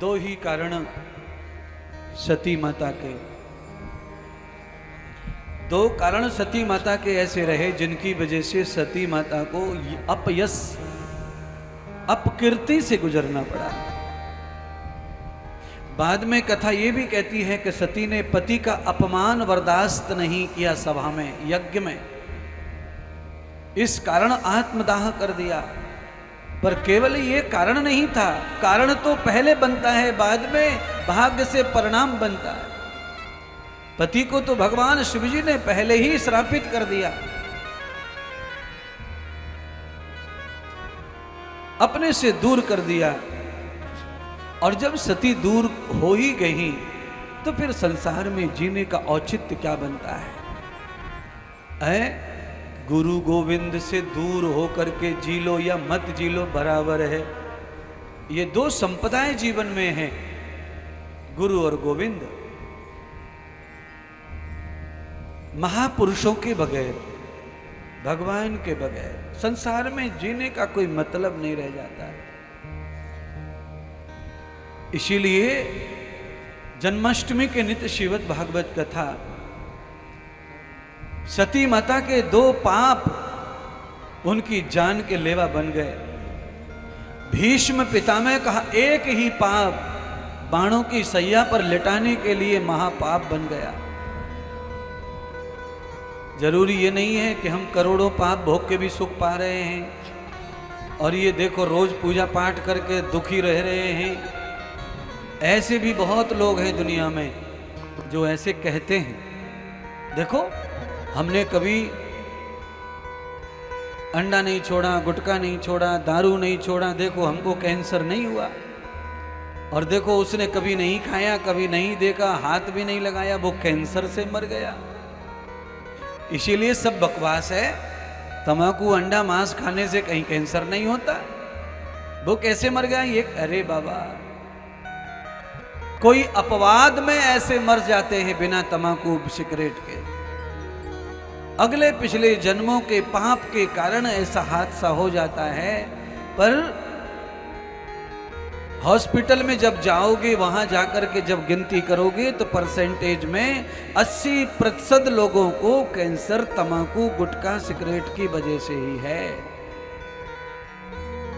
दो ही कारण सती माता के, दो कारण सती माता के ऐसे रहे जिनकी वजह से सती माता को अपयश अपकीर्ति से गुजरना पड़ा। बाद में कथा ये भी कहती है कि सती ने पति का अपमान बर्दाश्त नहीं किया सभा में, यज्ञ में, इस कारण आत्मदाह कर दिया। पर केवल ये कारण नहीं था, कारण तो पहले बनता है, बाद में भाग्य से परिणाम बनता है। पति को तो भगवान शिवजी ने पहले ही श्रापित कर दिया, अपने से दूर कर दिया। और जब सती दूर हो ही गई तो फिर संसार में जीने का औचित्य क्या बनता है? गुरु गोविंद से दूर होकर के जी लो या मत जी लो बराबर है। ये दो संपदाएं जीवन में हैं, गुरु और गोविंद। महापुरुषों के बगैर, भगवान के बगैर संसार में जीने का कोई मतलब नहीं रह जाता है। इसीलिए जन्माष्टमी के नित्य श्रीमद् भागवत कथा, सती माता के दो पाप उनकी जान के लेवा बन गए। भीष्म पितामह कहा एक ही पाप बाणों की सैया पर लिटाने के लिए महापाप बन गया। जरूरी ये नहीं है कि हम करोड़ों पाप भोग के भी सुख पा रहे हैं और ये देखो रोज पूजा पाठ करके दुखी रह रहे हैं। ऐसे भी बहुत लोग हैं दुनिया में जो ऐसे कहते हैं। देखो हमने कभी अंडा नहीं छोड़ा, गुटखा नहीं छोड़ा, दारू नहीं छोड़ा, देखो हमको कैंसर नहीं हुआ। और देखो उसने कभी नहीं खाया, कभी नहीं देखा, हाथ भी नहीं लगाया, वो कैंसर से मर गया। इसीलिए सब बकवास है। तंबाकू अंडा मांस खाने से कहीं कैंसर नहीं होता। वो कैसे मर गया ये? अरे बाबा, कोई अपवाद में ऐसे मर जाते हैं बिना तंबाकू सिगरेट के। अगले पिछले जन्मों के पाप के कारण ऐसा हादसा हो जाता है। पर हॉस्पिटल में जब जाओगे, वहां जाकर के जब गिनती करोगे तो परसेंटेज में 80% लोगों को कैंसर तंबाकू गुटखा सिगरेट की वजह से ही है।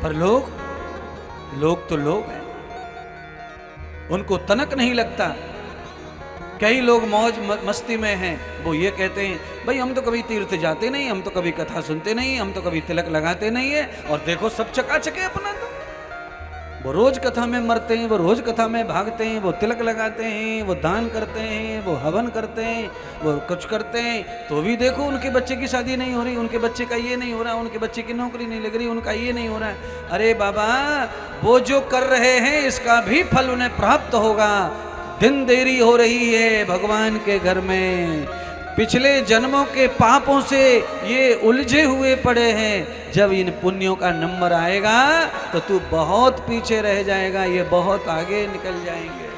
पर लोग तो लोग हैं, उनको तनक नहीं लगता। कई लोग मौज मस्ती में हैं, वो ये कहते हैं भाई हम तो कभी तीर्थ जाते नहीं, हम तो कभी कथा सुनते नहीं, हम तो कभी तिलक लगाते नहीं है, और देखो सब चकाचके अपना। तो वो रोज कथा में मरते हैं, वो रोज कथा में भागते हैं, वो तिलक लगाते हैं, वो दान करते हैं, वो हवन करते हैं, वो कुछ करते हैं, तो भी देखो उनके बच्चे की शादी नहीं हो रही, उनके बच्चे का ये नहीं हो रहा, उनके बच्चे की नौकरी नहीं लग रही, उनका ये नहीं हो रहा है। अरे बाबा, वो जो कर रहे हैं इसका भी फल उन्हें प्राप्त होगा। दिन देरी हो रही है भगवान के घर में। पिछले जन्मों के पापों से ये उलझे हुए पड़े हैं। जब इन पुण्यों का नंबर आएगा तो तू बहुत पीछे रह जाएगा, ये बहुत आगे निकल जाएंगे।